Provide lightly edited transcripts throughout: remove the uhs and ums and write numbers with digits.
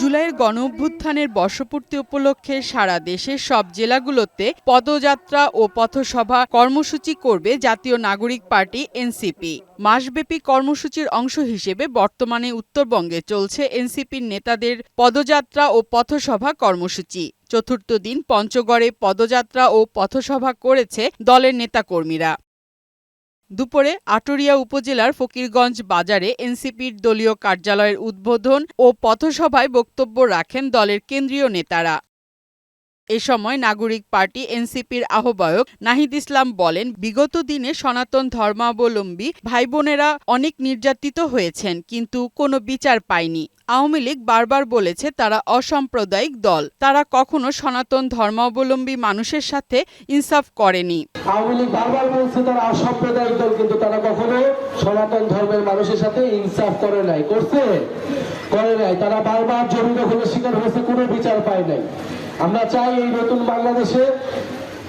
জুলাইয়ের গণঅভ্যুত্থানের বর্ষপূর্তি উপলক্ষে সারা দেশের সব জেলাগুলোতে পদযাত্রা ও পথসভা কর্মসূচি করবে জাতীয় নাগরিক পার্টি এনসিপি। মাসব্যাপী কর্মসূচির অংশ হিসেবে বর্তমানে উত্তরবঙ্গে চলছে এনসিপির নেতাদের পদযাত্রা ও পথসভা কর্মসূচি। চতুর্থ দিন পঞ্চগড়ে পদযাত্রা ও পথসভা করেছে দলের নেতাকর্মীরা। দুপুরে আটুরিয়া উপজেলার ফকিরগঞ্জ বাজারে এনসিপির দলীয় কার্যালয়ের উদ্বোধন ও পথসভায় বক্তব্য রাখেন দলের কেন্দ্রীয় নেতারা। এ সময় নাগরিক পার্টি এনসিপির আহ্বায়ক নাহিদ ইসলাম বলেন, বিগত দিনে সনাতন ধর্মাবলম্বী ভাইবোনেরা অনেক নির্যাতিত হয়েছেন, কিন্তু কোনো বিচার পায়নি। আওয়ামী লীগ বারবার বলেছে তারা অসাম্প্রদায়িক দল, তারা কখনো সনাতন ধর্মাবলম্বী মানুষের সাথে ইনসাফ করেনি। আওয়ামী লীগ বারবার বলছে তারা অসাম্প্রদায়িক দল, কিন্তু তারা কখনো সনাতন ধর্মের মানুষের সাথে ইনসাফ করে নাই। করছে? করে নাই। তারা বারবার জমি দখলের শিকার হয়েছে, কোনো বিচার পায় নাই। আমরা চাই এই নতুন বাংলাদেশে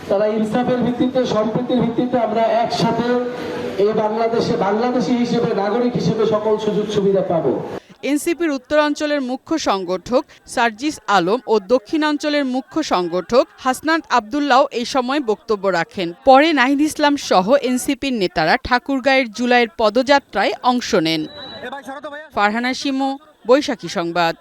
তারা ইনসাফের ভিত্তিতে, সম্প্রীতির ভিত্তিতে আমরা একসাথে এই বাংলাদেশে বাংলাদেশী হিসেবে, নাগরিক হিসেবে সকল সুযোগ সুবিধা পাবো। এনসিপির উত্তরাঞ্চলের মুখ্য সংগঠক সার্জিস আলম ও দক্ষিণাঞ্চলের মুখ্য সংগঠক হাসনাত আব্দুল্লাহ এই সময় বক্তব্য রাখেন। পরে নাহিদ ইসলাম সহ এনসিপির নেতারা ঠাকুরগাঁয়ের জুলাইয়ের পদযাত্রায় অংশ নেন। ফারহানা শিমু, বৈশাখী সংবাদ।